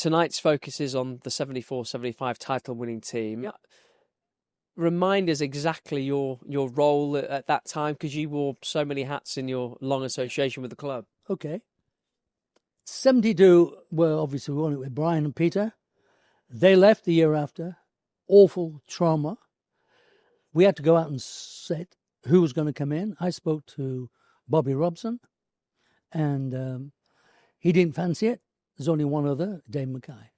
tonight's focus is on the 74-75 title-winning team. Yep. Remind us exactly your role at that time, because you wore so many hats in your long association with the club. Okay. 72, well, obviously we won it with Brian and Peter. They left the year after. Awful trauma. We had to go out and set who was going to come in. I spoke to Bobby Robson, and he didn't fancy it. There's only one other, Dave Mackay.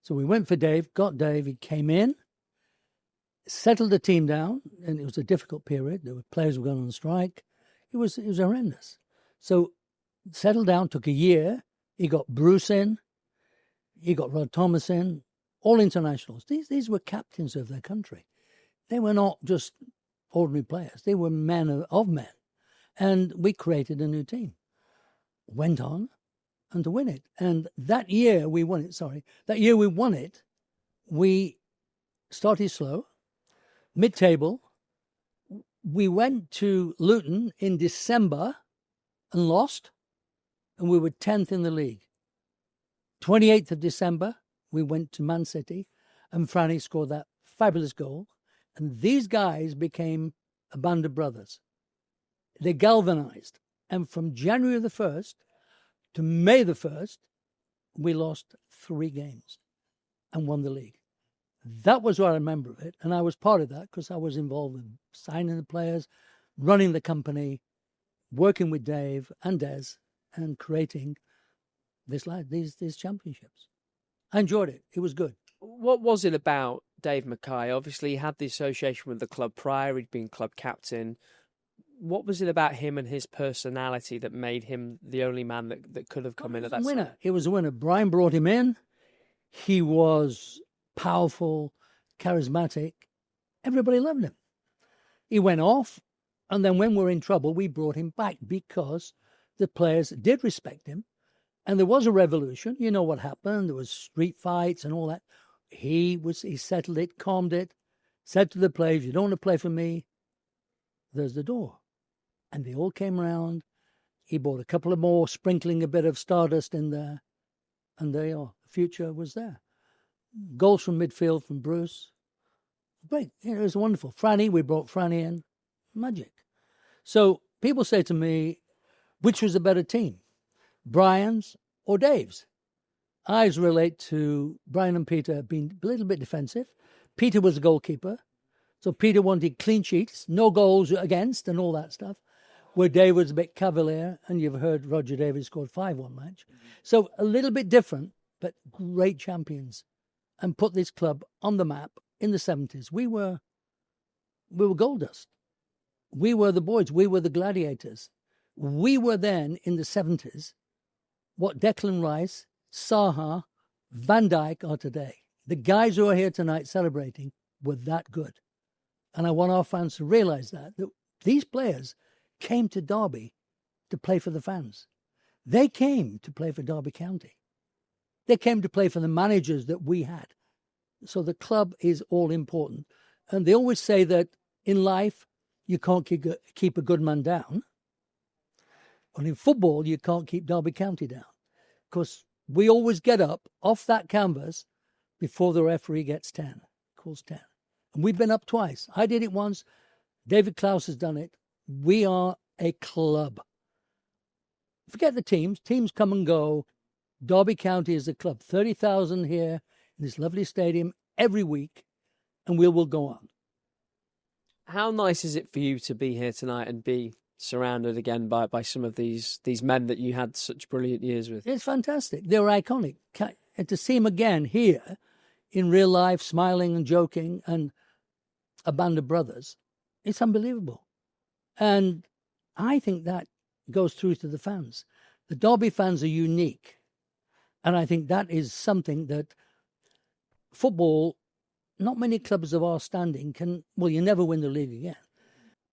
So we went for Dave, got Dave. He came in, settled the team down, and it was a difficult period. There were players who were going on strike. It was horrendous. So settled down, took a year. He got Bruce in. He got Rod Thomas in. All internationals. These were captains of their country. They were not just ordinary players. They were men of men. And we created a new team. Went on and to win it. And that year we won it. We started slow, mid-table. We went to Luton in December and lost, and we were 10th in the league. 28th of December, we went to Man City, and Franny scored that fabulous goal. And these guys became a band of brothers. They galvanized. And from January the 1st to May the 1st, we lost 3 games and won the league. That was what I remember of it. And I was part of that because I was involved in signing the players, running the company, working with Dave and Des, and creating these championships. I enjoyed it. It was good. What was it about Dave Mackay? Obviously, he had the association with the club prior. He'd been club captain. What was it about him and his personality that made him the only man that could have come in at that time? He was a winner. Brian brought him in. He was powerful, charismatic. Everybody loved him. He went off, and then when we were in trouble, we brought him back because the players did respect him. And there was a revolution. You know what happened. There was street fights and all that. He settled it, calmed it, said to the players, you don't want to play for me, there's the door. And they all came round. He bought a couple of more, sprinkling a bit of stardust in there. And there you are. The future was there. Goals from midfield from Bruce. Great. It was wonderful. Franny, we brought Franny in. Magic. So people say to me, which was a better team? Brian's or Dave's? I relate to Brian and Peter being a little bit defensive. Peter was a goalkeeper. So Peter wanted clean sheets, no goals against and all that stuff. Where Dave was a bit cavalier, and you've heard Roger Davis scored 5 one match. So a little bit different, but great champions. And put this club on the map in the 70s. We were gold dust. We were the boys. We were the gladiators. We were then in the 70s what Declan Rice, Saha, Van Dijk are today. The guys who are here tonight celebrating were that good. And I want our fans to realise that these players came to Derby to play for the fans. They came to play for Derby County. They came to play for the managers that we had. So the club is all important. And they always say that in life, you can't keep a good man down. And in football, you can't keep Derby County down. Because we always get up off that canvas before the referee gets 10, calls 10. And we've been up twice. I did it once. David Klaus has done it. We are a club. Forget the teams. Teams come and go. Derby County is a club. 30,000 here in this lovely stadium every week, and we will go on. How nice is it for you to be here tonight and be surrounded again by some of these men that you had such brilliant years with? It's fantastic. They were iconic. And to see them again here in real life, smiling and joking, and a band of brothers, it's unbelievable. And I think that goes through to the fans. The Derby fans are unique. And I think that is something that football, not many clubs of our standing can, well, you never win the league again.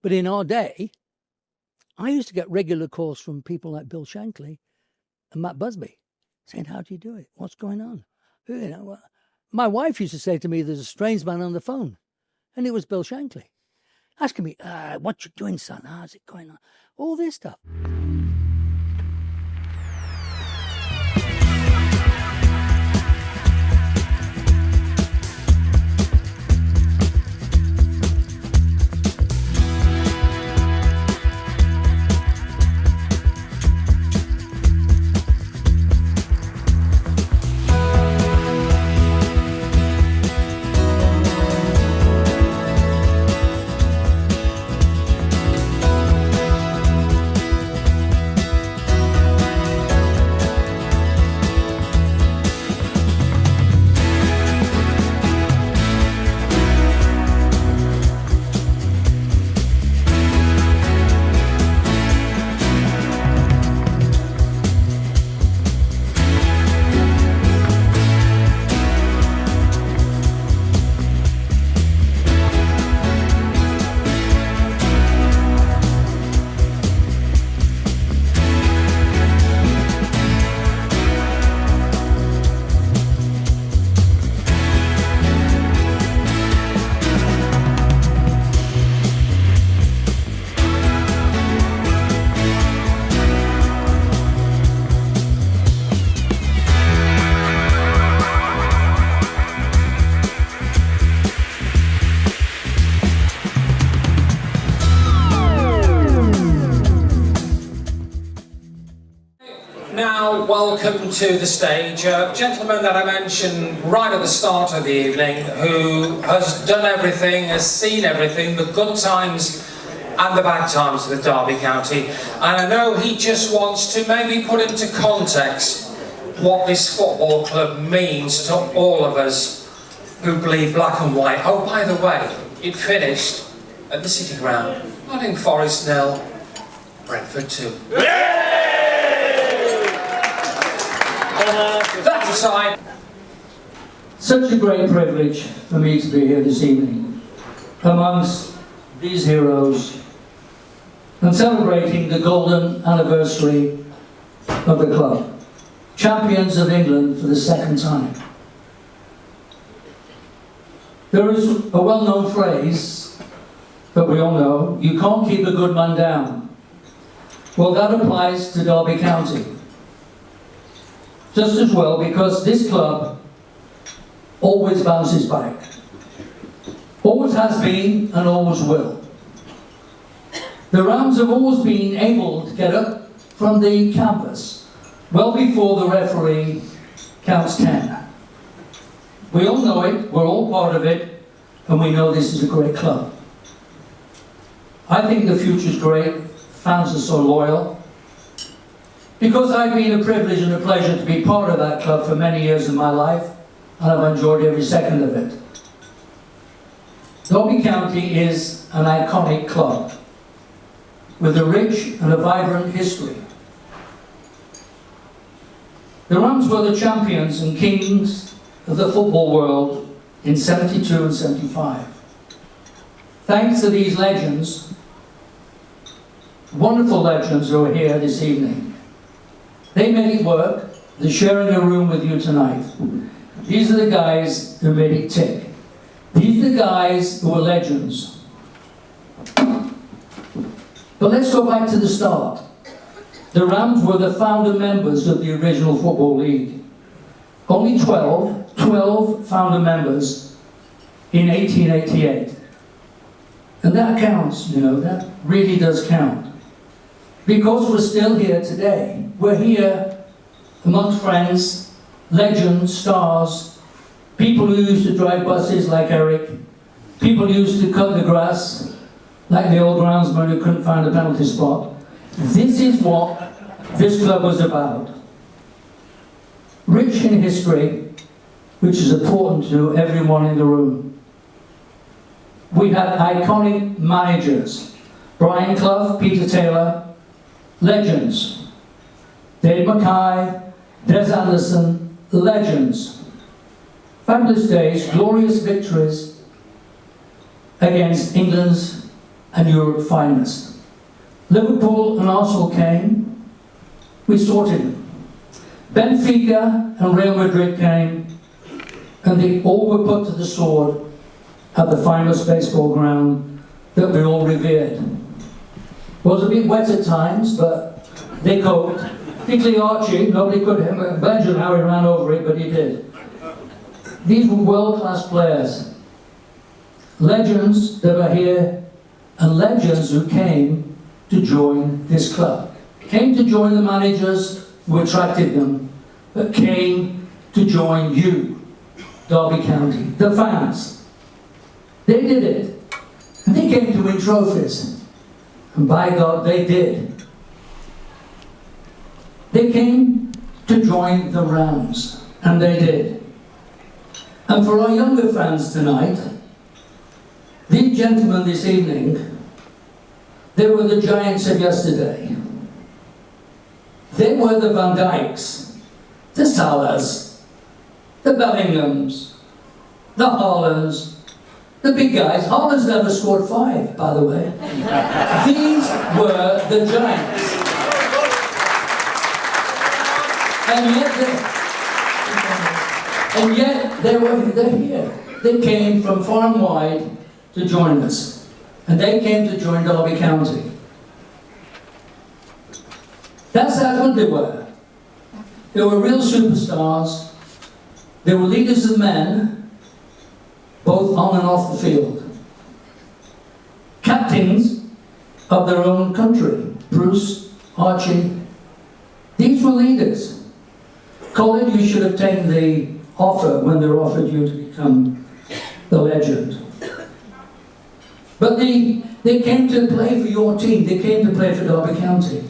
But in our day, I used to get regular calls from people like Bill Shankly and Matt Busby saying, how do you do it? What's going on? You know, my wife used to say to me, there's a strange man on the phone. And it was Bill Shankly. Asking me, what you doing, son? How's it going on? All this stuff. now welcome to the stage a gentleman that I mentioned right at the start of the evening, who has done everything, has seen everything, the good times and the bad times with Derby County. And I know he just wants to maybe put into context what this football club means to all of us who bleed black and white. Oh, by the way, it finished at the City Ground. Nottingham Forest 0, Brentford 2. That aside, Such a great privilege for me to be here this evening amongst these heroes and celebrating the golden anniversary of the club. Champions of England for the second time. There is a well-known phrase that we all know: you can't keep a good man down. Well, that applies to Derby County just as well, because this club always bounces back. Always has been and always will. The Rams have always been able to get up from the canvas well before the referee counts 10. We all know it, we're all part of it, and we know this is a great club. I think the future's great, fans are so loyal. Because I've been a privilege and a pleasure to be part of that club for many years in my life, and I've enjoyed every second of it. Derby County is an iconic club with a rich and a vibrant history. The Rams were the champions and kings of the football world in 72 and 75. Thanks to these legends, wonderful legends who are here this evening. They made it work. They're sharing a room with you tonight. These are the guys who made it tick. These are the guys who are legends. But let's go back to the start. The Rams were the founder members of the original Football League. Only 12 founder members in 1888. And that counts, you know, that really does count. Because we're still here today. We're here amongst friends, legends, stars, people who used to drive buses like Eric, people who used to cut the grass like the old groundsman who couldn't find a penalty spot. This is what this club was about. Rich in history, which is important to everyone in the room. We had iconic managers: Brian Clough, Peter Taylor, legends. Dave Mackay, Des Anderson, legends. Fabulous days, glorious victories against England's and Europe's finest. Liverpool and Arsenal came, we sorted them. Benfica and Real Madrid came, and they all were put to the sword at the famous baseball ground that we all revered. It was a bit wet at times, but they coped. Particularly Archie, nobody could imagine how he ran over it, but he did. These were world-class players. Legends that are here, and legends who came to join this club. Came to join the managers who attracted them, but came to join you, Derby County, the fans. They did it, and they came to win trophies. And by God, they did. They came to join the Rams, and they did. And for our younger fans tonight, these gentlemen this evening, they were the giants of yesterday. They were the Van Dijks, the Salahs, the Bellinghams, the Haalands, the big guys. Haaland's never scored 5, by the way. These were the giants. And yet they're here. They came from far and wide to join us. And they came to join Derby County. That's how good they were. They were real superstars. They were leaders of men, both on and off the field. Captains of their own country. Bruce, Archie, These were leaders. Colin, you should have taken the offer when they were offered you to become the legend. But they came to play for your team. They came to play for Derby County.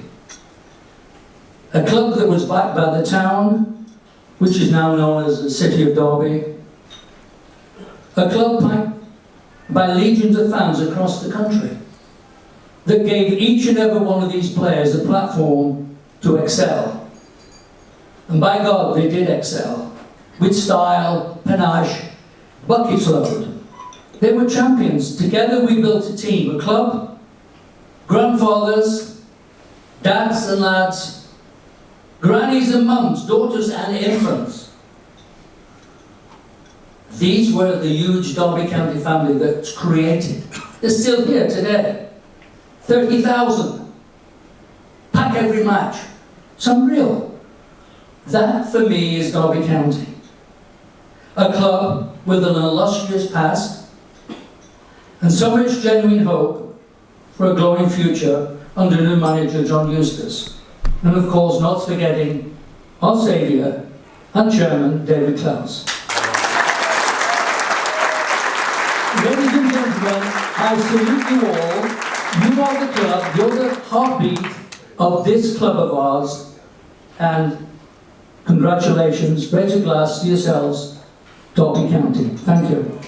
A club that was backed by the town, which is now known as the City of Derby. A club backed by legions of fans across the country that gave each and every one of these players a platform to excel. And by God, they did excel. With style, panache, bucket load. They were champions. Together we built a team, a club, grandfathers, dads and lads, grannies and mums, daughters and infants. These were the huge Derby County family that's created. They're still here today. 30,000. Pack every match. It's unreal. That, for me, is Derby County. A club with an illustrious past and so much genuine hope for a glowing future under new manager John Eustace. And of course, not forgetting our saviour and chairman, David Klaus. Ladies and gentlemen, I salute you all. You are the club, you're the heartbeat of this club of ours, and congratulations, raise a glass to yourselves, Derby County. Thank you.